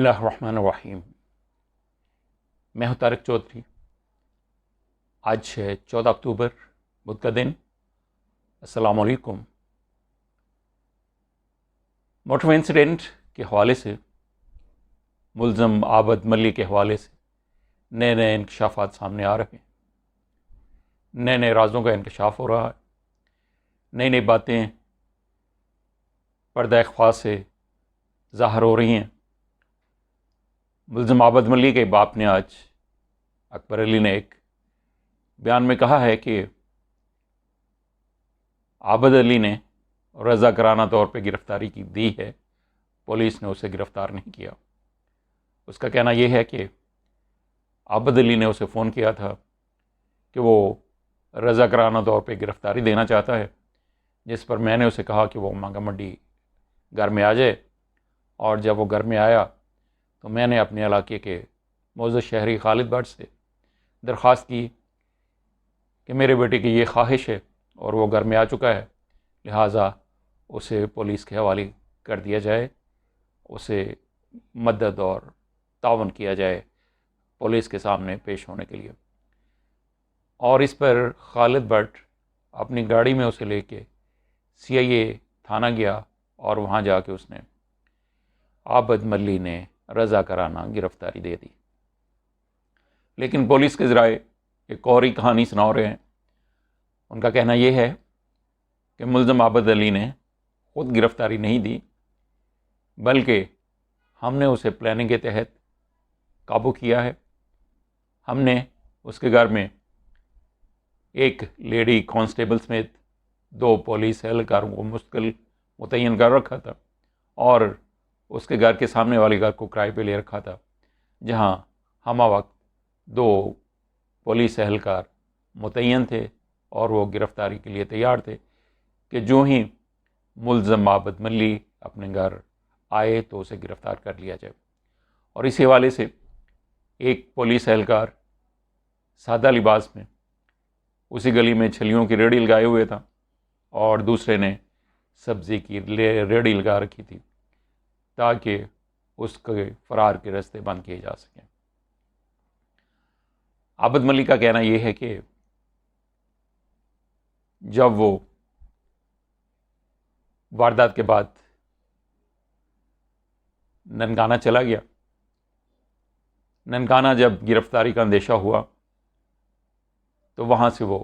بسم اللہ الرحمن الرحیم۔ میں ہوں طارق چودھری۔ آج ہے 14 اکتوبر، بدھ کا دن۔ السلام علیکم۔ موٹر وے انسیڈنٹ کے حوالے سے، ملزم عابد ملی کے حوالے سے نئے نئے انکشافات سامنے آ رہے ہیں، نئے نئے رازوں کا انکشاف ہو رہا ہے، نئی نئی باتیں پردہ خفا سے ظاہر ہو رہی ہیں۔ ملزم عابد ملی کے باپ نے آج، اکبر علی نے، ایک بیان میں کہا ہے کہ عابد علی نے رضاکارانہ طور پہ گرفتاری کی دی ہے، پولیس نے اسے گرفتار نہیں کیا۔ اس کا کہنا یہ ہے کہ عابد علی نے اسے فون کیا تھا کہ وہ رضاکارانہ طور پہ گرفتاری دینا چاہتا ہے، جس پر میں نے اسے کہا کہ وہ مانگا منڈی گھر میں آ جائے، اور جب وہ گھر میں آیا تو میں نے اپنے علاقے کے معزز شہری خالد بٹ سے درخواست کی کہ میرے بیٹے کی یہ خواہش ہے اور وہ گھر میں آ چکا ہے، لہٰذا اسے پولیس کے حوالے کر دیا جائے، اسے مدد اور تعاون کیا جائے پولیس کے سامنے پیش ہونے کے لیے۔ اور اس پر خالد بٹ اپنی گاڑی میں اسے لے کے CIA تھانہ گیا، اور وہاں جا کے اس نے عابد ملی نے رضاکارانہ گرفتاری دے دی۔ لیکن پولیس کے ذرائع ایک اور ہی کہانی سنا رہے ہیں۔ ان کا کہنا یہ ہے کہ ملزم عابد علی نے خود گرفتاری نہیں دی، بلکہ ہم نے اسے پلاننگ کے تحت قابو کیا ہے۔ ہم نے اس کے گھر میں ایک لیڈی کانسٹیبل سمیت 2 پولیس اہلکاروں کو مستقل متعین کر رکھا تھا، اور اس کے گھر کے سامنے والے گھر کو کرائے پہ لے رکھا تھا، جہاں ہمہ وقت 2 پولیس اہلکار متعین تھے، اور وہ گرفتاری کے لیے تیار تھے کہ جو ہی ملزم عابد ملی اپنے گھر آئے تو اسے گرفتار کر لیا جائے۔ اور اسی حوالے سے ایک پولیس اہلکار سادہ لباس میں اسی گلی میں چھلیوں کی ریڑھی لگائے ہوئے تھا، اور دوسرے نے سبزی کی ریڑھی لگا رکھی تھی تاکہ اس کے فرار کے راستے بند کیے جا سکیں۔ عابد ملی کا کہنا یہ ہے کہ جب وہ واردات کے بعد ننکانہ چلا گیا، ننکانہ جب گرفتاری کا اندیشہ ہوا تو وہاں سے وہ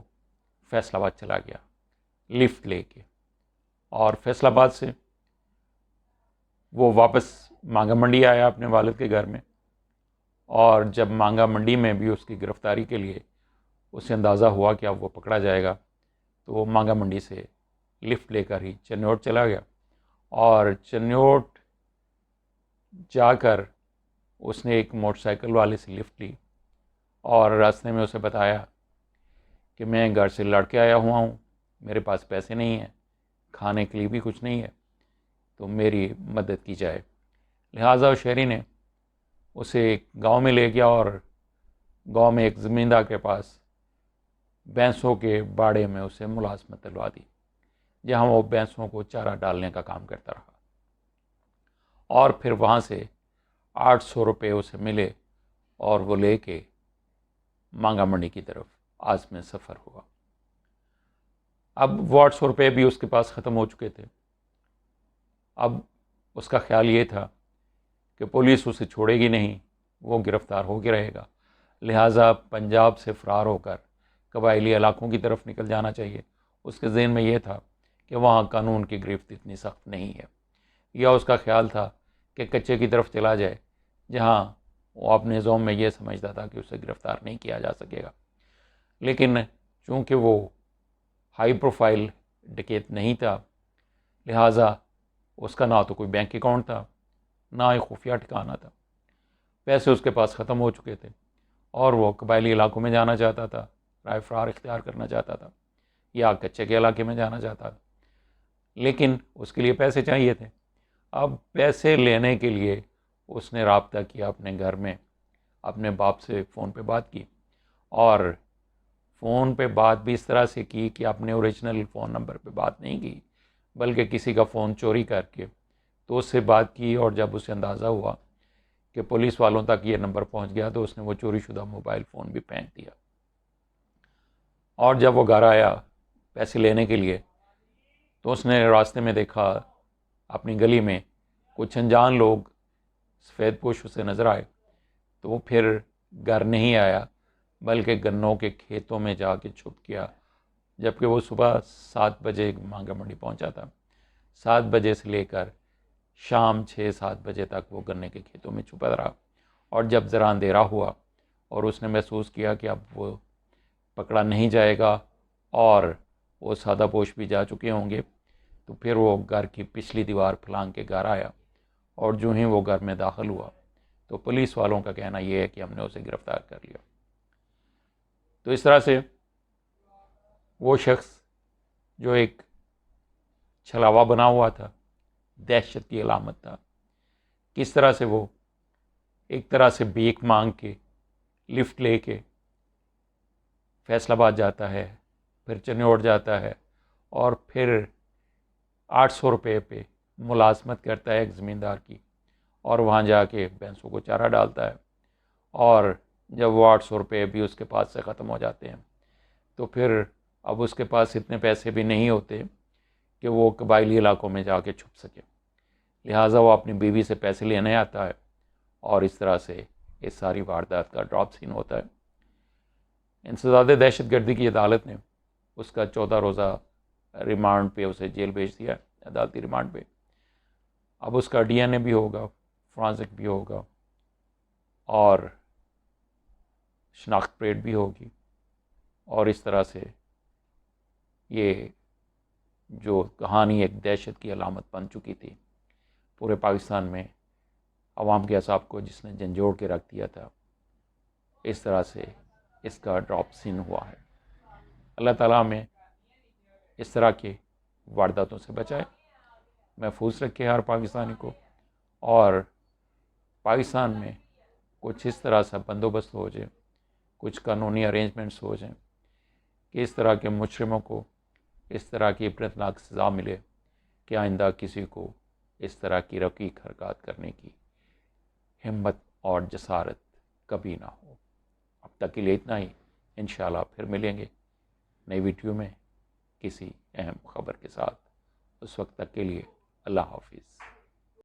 فیصل آباد چلا گیا لفٹ لے کے، اور فیصل آباد سے وہ واپس مانگا منڈی آیا اپنے والد کے گھر میں، اور جب مانگا منڈی میں بھی اس کی گرفتاری کے لیے اسے اندازہ ہوا کہ اب وہ پکڑا جائے گا، تو وہ مانگا منڈی سے لفٹ لے کر ہی چنوٹ چلا گیا، اور چنوٹ جا کر اس نے ایک موٹر سائیکل والے سے لفٹ لی، اور راستے میں اسے بتایا کہ میں گھر سے لڑ کے آیا ہوا ہوں، میرے پاس پیسے نہیں ہیں، کھانے کے لیے بھی کچھ نہیں ہے، تو میری مدد کی جائے۔ لہٰذا شہری نے اسے ایک گاؤں میں لے گیا، اور گاؤں میں ایک زمیندار کے پاس بھینسوں کے باڑے میں اسے ملازمت دلوا دی، جہاں وہ بھینسوں کو چارہ ڈالنے کا کام کرتا رہا، اور پھر وہاں سے 800 روپے اسے ملے، اور وہ لے کے مانگا منڈی کی طرف آج میں سفر ہوا۔ اب وہ 800 روپے بھی اس کے پاس ختم ہو چکے تھے۔ اب اس کا خیال یہ تھا کہ پولیس اسے چھوڑے گی نہیں، وہ گرفتار ہو کے رہے گا، لہٰذا پنجاب سے فرار ہو کر قبائلی علاقوں کی طرف نکل جانا چاہیے۔ اس کے ذہن میں یہ تھا کہ وہاں قانون کی گرفت اتنی سخت نہیں ہے، یا اس کا خیال تھا کہ کچے کی طرف چلا جائے، جہاں وہ اپنے ذوم میں یہ سمجھتا تھا کہ اسے گرفتار نہیں کیا جا سکے گا۔ لیکن چونکہ وہ ہائی پروفائل ڈکیت نہیں تھا، لہٰذا اس کا نہ تو کوئی بینک اکاؤنٹ تھا، نہ ہی خفیہ ٹھکانہ تھا، پیسے اس کے پاس ختم ہو چکے تھے، اور وہ قبائلی علاقوں میں جانا چاہتا تھا، رائے فرار اختیار کرنا چاہتا تھا، یا کچے کے علاقے میں جانا چاہتا تھا، لیکن اس کے لیے پیسے چاہیے تھے۔ اب پیسے لینے کے لیے اس نے رابطہ کیا اپنے گھر میں، اپنے باپ سے فون پہ بات کی، اور فون پہ بات بھی اس طرح سے کی کہ اپنے اوریجنل فون نمبر پہ بات نہیں کی، بلکہ کسی کا فون چوری کر کے تو اس سے بات کی، اور جب اسے اندازہ ہوا کہ پولیس والوں تک یہ نمبر پہنچ گیا تو اس نے وہ چوری شدہ موبائل فون بھی پھینک دیا. اور جب وہ گھر آیا پیسے لینے کے لیے تو اس نے راستے میں دیکھا اپنی گلی میں کچھ انجان لوگ سفید پوش اسے نظر آئے تو وہ پھر گھر نہیں آیا بلکہ گنوں کے کھیتوں میں جا کے چھپ گیا، جبکہ وہ صبح 7 بجے مانگا منڈی پہنچا تھا. 7 بجے سے لے کر شام 6-7 بجے تک وہ گنے کے کھیتوں میں چھپا رہا، اور جب ذرا اندھیرا ہوا اور اس نے محسوس کیا کہ اب وہ پکڑا نہیں جائے گا اور وہ سادہ پوش بھی جا چکے ہوں گے، تو پھر وہ گھر کی پچھلی دیوار پھلانگ کے گھر آیا، اور جو ہی وہ گھر میں داخل ہوا تو پولیس والوں کا کہنا یہ ہے کہ ہم نے اسے گرفتار کر لیا. تو اس طرح سے وہ شخص جو ایک چھلاوا بنا ہوا تھا، دہشت کی علامت تھا، کس طرح سے وہ ایک طرح سے بھیک مانگ کے لفٹ لے کے فیصل آباد جاتا ہے، پھر چنوڑ جاتا ہے، اور پھر 800 روپے پہ ملازمت کرتا ہے ایک زمیندار کی، اور وہاں جا کے بھینسوں کو چارہ ڈالتا ہے. اور جب وہ 800 روپے بھی اس کے پاس سے ختم ہو جاتے ہیں تو پھر اب اس کے پاس اتنے پیسے بھی نہیں ہوتے کہ وہ قبائلی علاقوں میں جا کے چھپ سکے، لہٰذا وہ اپنی بیوی سے پیسے لینے آتا ہے، اور اس طرح سے اس ساری واردات کا ڈراپ سین ہوتا ہے. انسداد دہشت گردی کی عدالت نے اس کا 14 روزہ ریمانڈ پہ اسے جیل بھیج دیا، عدالتی ریمانڈ پہ. اب اس کا ڈی این اے بھی ہوگا، فرانزک بھی ہوگا، اور شناخت پریڈ بھی ہوگی، اور اس طرح سے یہ جو کہانی ایک دہشت کی علامت بن چکی تھی پورے پاکستان میں، عوام کے اعصاب کو جس نے جھنجھوڑ کے رکھ دیا تھا، اس طرح سے اس کا ڈراپ سین ہوا ہے. اللہ تعالیٰ ہمیں اس طرح کے وارداتوں سے بچائے، محفوظ رکھے ہر پاکستانی کو، اور پاکستان میں کچھ اس طرح سا بندوبست ہو جائے، کچھ قانونی ارینجمنٹس ہو جائیں کہ اس طرح کے مجرموں کو اس طرح کی عبرتناک سزا ملے کہ آئندہ کسی کو اس طرح کی رقیق حرکات کرنے کی ہمت اور جسارت کبھی نہ ہو. اب تک کے لیے اتنا ہی، انشاءاللہ پھر ملیں گے نئی ویڈیو میں کسی اہم خبر کے ساتھ. اس وقت تک کے لیے اللہ حافظ.